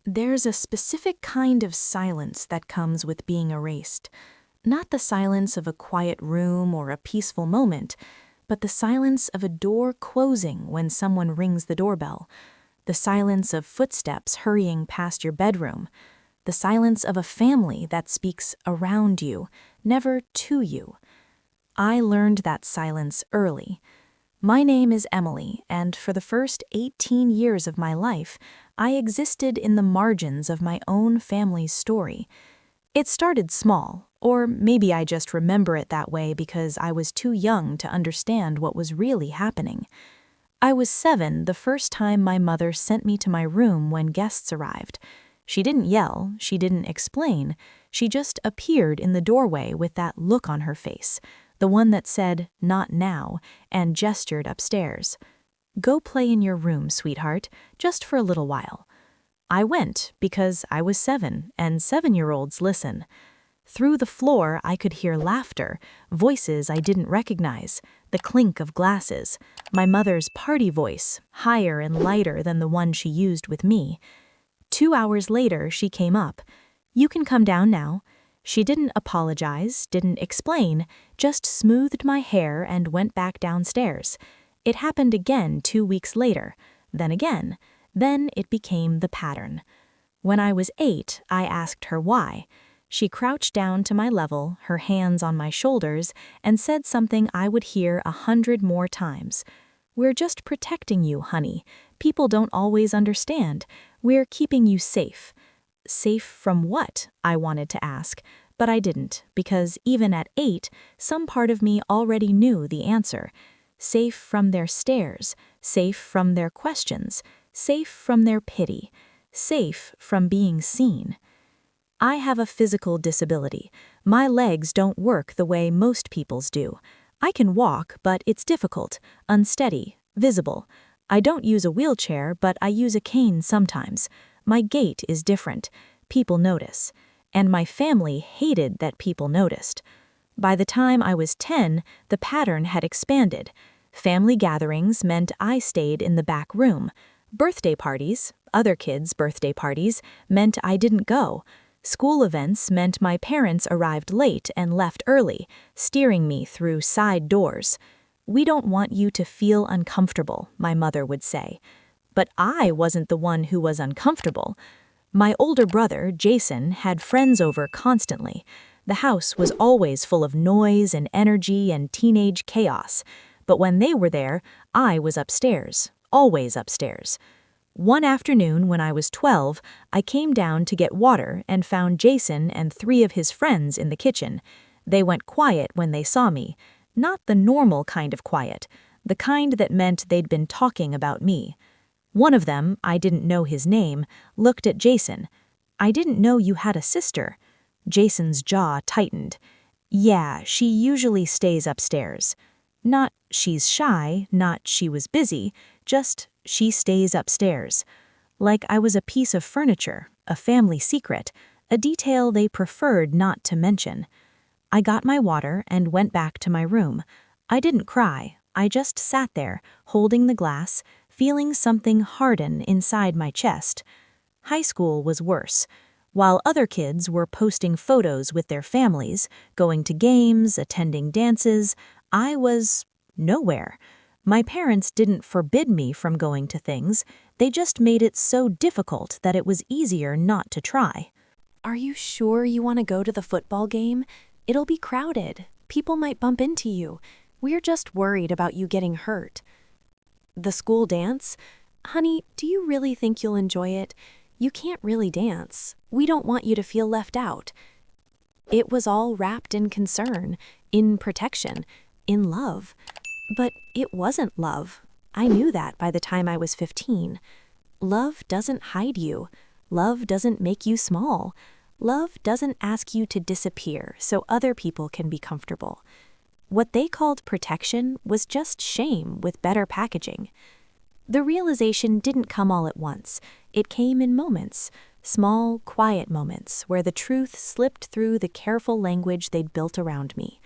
There's a specific kind of silence that comes with being erased. Not the silence of a quiet room or a peaceful moment, but the silence of a door closing when someone rings the doorbell, the silence of footsteps hurrying past your bedroom, the silence of a family that speaks around you, never to you. I learned that silence early. My name is Emily, and for the first 18 years of my life, I existed in the margins of my own family's story. It started small, or maybe I just remember it that way because I was too young to understand what was really happening. I was 7 the first time my mother sent me to my room when guests arrived. She didn't yell, she didn't explain, she just appeared in the doorway with that look on her face, the one that said, "Not now," and gestured upstairs. "Go play in your room, sweetheart, just for a little while." I went because I was 7, and 7-year-olds listen. Through the floor, I could hear laughter, voices I didn't recognize, the clink of glasses, my mother's party voice, higher and lighter than the one she used with me. 2 hours later, she came up. "You can come down now." She didn't apologize, didn't explain, just smoothed my hair and went back downstairs. It happened again 2 weeks later, then again. Then it became the pattern. When I was 8, I asked her why. She crouched down to my level, her hands on my shoulders, and said something I would hear 100 more times. "We're just protecting you, honey. People don't always understand. We're keeping you safe." Safe from what? I wanted to ask, but I didn't, because even at 8, some part of me already knew the answer. Safe from their stares, safe from their questions, safe from their pity, safe from being seen. I have a physical disability. My legs don't work the way most people's do. I can walk, but it's difficult, unsteady, visible. I don't use a wheelchair, but I use a cane sometimes. My gait is different. People notice. And my family hated that people noticed. By the time I was 10, the pattern had expanded. Family gatherings meant I stayed in the back room. Birthday parties, other kids' birthday parties, meant I didn't go. School events meant my parents arrived late and left early, steering me through side doors. "We don't want you to feel uncomfortable," my mother would say. But I wasn't the one who was uncomfortable. My older brother, Jason, had friends over constantly. The house was always full of noise and energy and teenage chaos. But when they were there, I was upstairs, always upstairs. One afternoon when I was 12, I came down to get water and found Jason and 3 of his friends in the kitchen. They went quiet when they saw me. Not the normal kind of quiet, the kind that meant they'd been talking about me. One of them, I didn't know his name, looked at Jason. "I didn't know you had a sister." Jason's jaw tightened. "Yeah, she usually stays upstairs." Not she's shy, not she was busy, just she stays upstairs. Like I was a piece of furniture, a family secret, a detail they preferred not to mention. I got my water and went back to my room. I didn't cry, I just sat there, holding the glass, feeling something harden inside my chest. High school was worse. While other kids were posting photos with their families, going to games, attending dances, I was nowhere. My parents didn't forbid me from going to things, they just made it so difficult that it was easier not to try. Are you sure you want to go to the football game? It'll be crowded. People might bump into you. We're just worried about you getting hurt. The school dance? Honey, do you really think you'll enjoy it? You can't really dance. We don't want you to feel left out. It was all wrapped in concern, in protection, in love. But it wasn't love. I knew that by the time I was 15. Love doesn't hide you. Love doesn't make you small. Love doesn't ask you to disappear so other people can be comfortable. What they called protection was just shame with better packaging. The realization didn't come all at once. It came in moments, small, quiet moments where the truth slipped through the careful language they'd built around me.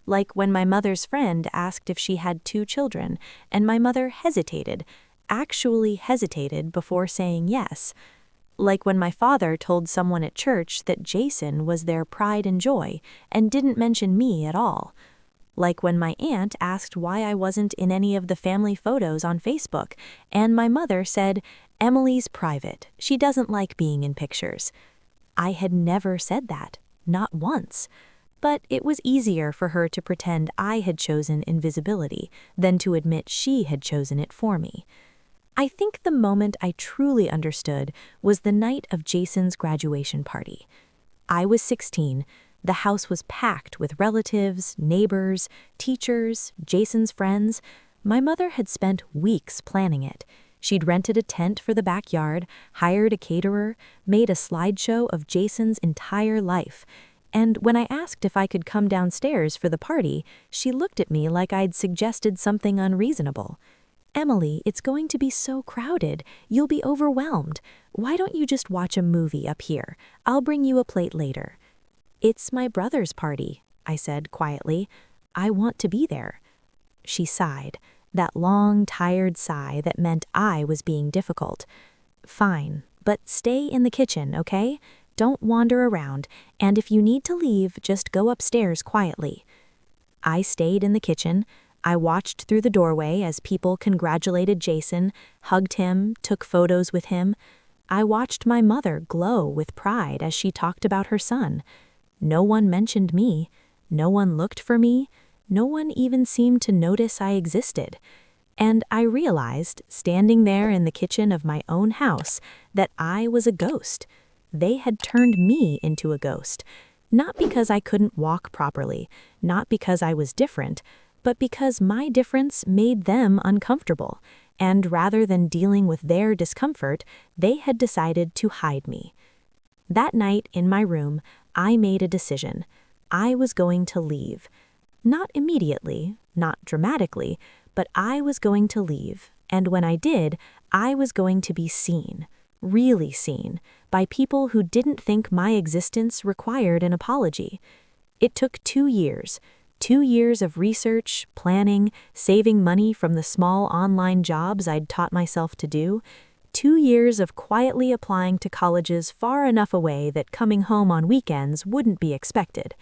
Like when my mother's friend asked if she had 2 children, and my mother hesitated, actually hesitated before saying yes. Like when my father told someone at church that Jason was their pride and joy and didn't mention me at all. Like when my aunt asked why I wasn't in any of the family photos on Facebook, and my mother said, "Emily's private. She doesn't like being in pictures." I had never said that, not once. But it was easier for her to pretend I had chosen invisibility than to admit she had chosen it for me. I think the moment I truly understood was the night of Jason's graduation party. I was 16. The house was packed with relatives, neighbors, teachers, Jason's friends. My mother had spent weeks planning it. She'd rented a tent for the backyard, hired a caterer, made a slideshow of Jason's entire life. And when I asked if I could come downstairs for the party, she looked at me like I'd suggested something unreasonable. "Emily, it's going to be so crowded. You'll be overwhelmed. Why don't you just watch a movie up here? I'll bring you a plate later." "It's my brother's party," I said quietly. "I want to be there." She sighed, that long, tired sigh that meant I was being difficult. "Fine, but stay in the kitchen, okay? Don't wander around, and if you need to leave, just go upstairs quietly." I stayed in the kitchen. I watched through the doorway as people congratulated Jason, hugged him, took photos with him. I watched my mother glow with pride as she talked about her son. No one mentioned me. No one looked for me. No one even seemed to notice I existed. And I realized, standing there in the kitchen of my own house, that I was a ghost. They had turned me into a ghost. Not because I couldn't walk properly, not because I was different, but because my difference made them uncomfortable, and rather than dealing with their discomfort, they had decided to hide me. That night in my room, I made a decision. I was going to leave. Not immediately, not dramatically, but I was going to leave, and when I did, I was going to be seen, really seen, by people who didn't think my existence required an apology. It took 2 years. 2 years of research, planning, saving money from the small online jobs I'd taught myself to do. 2 years of quietly applying to colleges far enough away that coming home on weekends wouldn't be expected.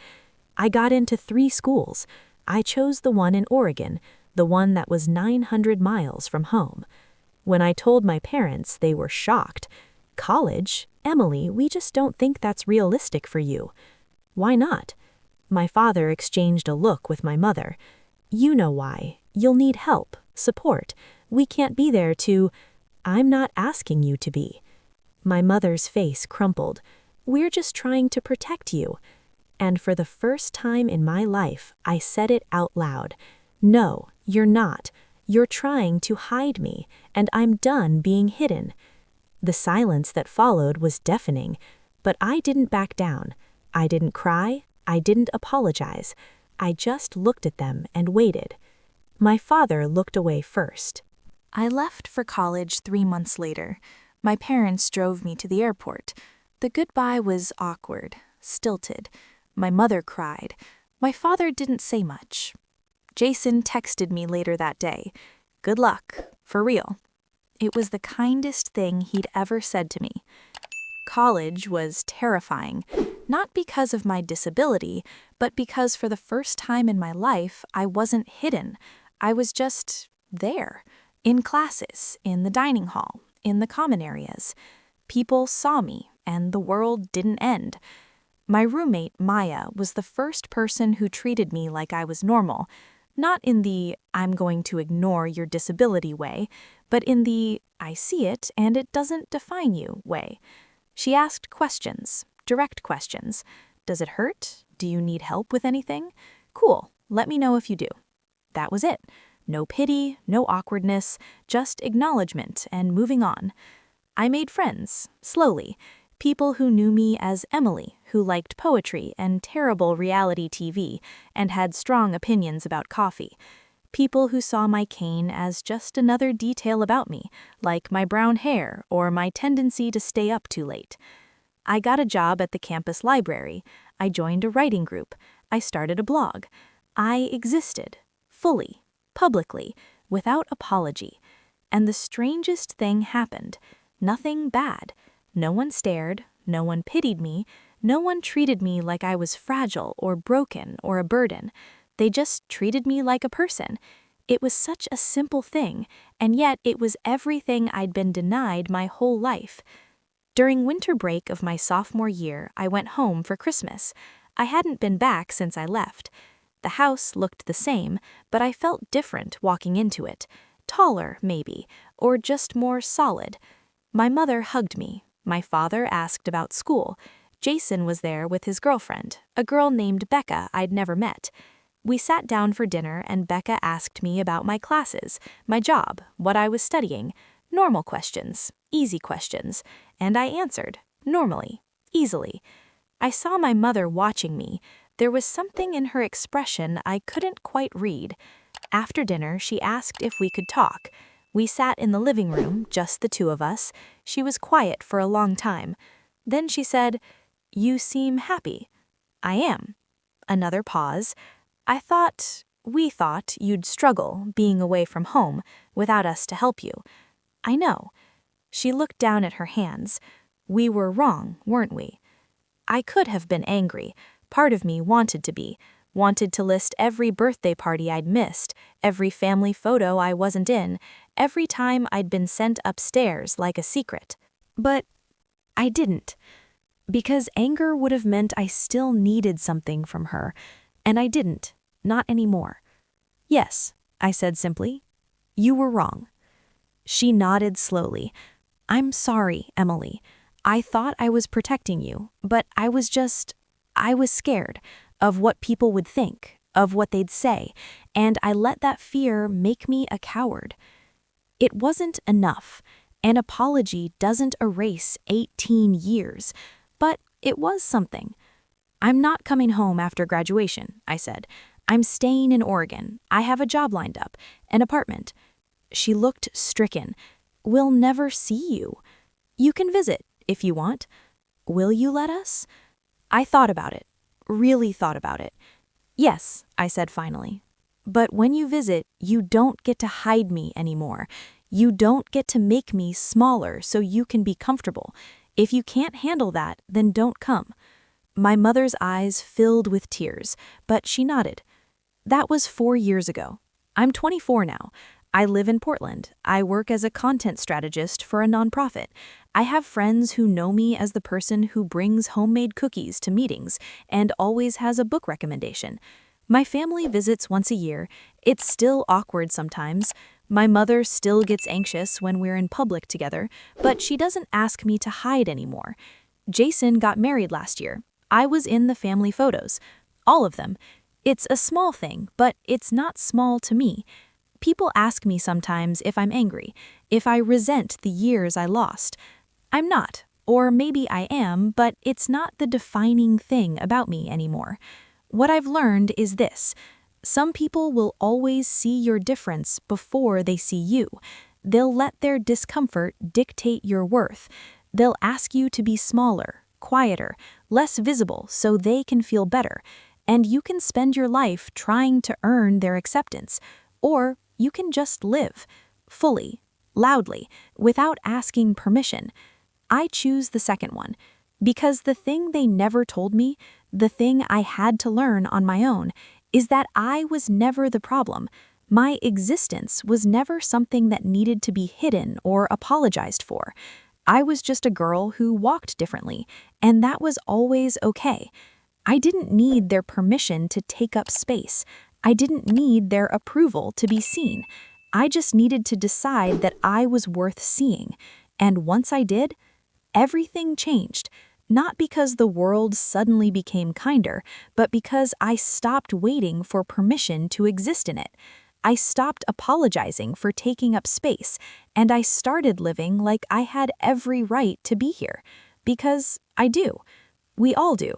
I got into 3 schools. I chose the one in Oregon, the one that was 900 miles from home. When I told my parents, they were shocked. "College? Emily, we just don't think that's realistic for you." "Why not?" My father exchanged a look with my mother. "You know why. You'll need help, support. We can't be there to—" "I'm not asking you to be." My mother's face crumpled. "We're just trying to protect you." And for the first time in my life, I said it out loud. "No, you're not. You're trying to hide me, and I'm done being hidden." The silence that followed was deafening, but I didn't back down. I didn't cry. I didn't apologize. I just looked at them and waited. My father looked away first. I left for college 3 months later. My parents drove me to the airport. The goodbye was awkward, stilted. My mother cried. My father didn't say much. Jason texted me later that day. "Good luck, for real." It was the kindest thing he'd ever said to me. College was terrifying, not because of my disability, but because for the first time in my life, I wasn't hidden. I was just there, in classes, in the dining hall, in the common areas. People saw me, and the world didn't end. My roommate, Maya, was the first person who treated me like I was normal, not in the "I'm going to ignore your disability" way, but in the "I see it and it doesn't define you" way. She asked questions, direct questions. "Does it hurt? Do you need help with anything? Cool, let me know if you do." That was it. No pity, no awkwardness, just acknowledgement and moving on. I made friends, slowly. People who knew me as Emily, who liked poetry and terrible reality TV and had strong opinions about coffee. People who saw my cane as just another detail about me, like my brown hair or my tendency to stay up too late. I got a job at the campus library. I joined a writing group. I started a blog. I existed, fully, publicly, without apology. And the strangest thing happened. Nothing bad. No one stared, no one pitied me, no one treated me like I was fragile or broken or a burden. They just treated me like a person. It was such a simple thing, and yet it was everything I'd been denied my whole life. During winter break of my sophomore year, I went home for Christmas. I hadn't been back since I left. The house looked the same, but I felt different walking into it. Taller, maybe, or just more solid. My mother hugged me. My father asked about school. Jason was there with his girlfriend, a girl named Becca I'd never met. We sat down for dinner and Becca asked me about my classes, my job, what I was studying. Normal questions, easy questions, and I answered, normally, easily. I saw my mother watching me. There was something in her expression I couldn't quite read. After dinner, she asked if we could talk. We sat in the living room, just the two of us. She was quiet for a long time. Then she said, "You seem happy." "I am." Another pause. We thought you'd struggle being away from home without us to help you." "I know." She looked down at her hands. "We were wrong, weren't we?" I could have been angry. Part of me wanted to be. Wanted to list every birthday party I'd missed, every family photo I wasn't in, every time I'd been sent upstairs like a secret. But I didn't. Because anger would have meant I still needed something from her, and I didn't, not anymore. "Yes," I said simply. "You were wrong." She nodded slowly. "I'm sorry, Emily. I thought I was protecting you, but I was scared of what people would think, of what they'd say, and I let that fear make me a coward." It wasn't enough. An apology doesn't erase 18 years, but it was something. "I'm not coming home after graduation," I said. "I'm staying in Oregon. I have a job lined up, an apartment." She looked stricken. "We'll never see you." "You can visit, if you want." "Will you let us?" I thought about it, really thought about it. "Yes," I said finally. "But when you visit, you don't get to hide me anymore. You don't get to make me smaller so you can be comfortable. If you can't handle that, then don't come." My mother's eyes filled with tears, but she nodded. "That was 4 years ago. I'm 24 now. I live in Portland. I work as a content strategist for a nonprofit. I have friends who know me as the person who brings homemade cookies to meetings and always has a book recommendation. My family visits once a year. It's still awkward sometimes. My mother still gets anxious when we're in public together, but she doesn't ask me to hide anymore. Jason got married last year. I was in the family photos. All of them. It's a small thing, but it's not small to me. People ask me sometimes if I'm angry, if I resent the years I lost. I'm not, or maybe I am, but it's not the defining thing about me anymore. What I've learned is this: some people will always see your difference before they see you. They'll let their discomfort dictate your worth. They'll ask you to be smaller, quieter, less visible so they can feel better. And you can spend your life trying to earn their acceptance. Or you can just live, fully, loudly, without asking permission. I choose the second one, because the thing they never told me, the thing I had to learn on my own, is that I was never the problem. My existence was never something that needed to be hidden or apologized for. I was just a girl who walked differently, and that was always okay. I didn't need their permission to take up space. I didn't need their approval to be seen. I just needed to decide that I was worth seeing. And once I did, everything changed. Not because the world suddenly became kinder, but because I stopped waiting for permission to exist in it. I stopped apologizing for taking up space, and I started living like I had every right to be here. Because I do. We all do.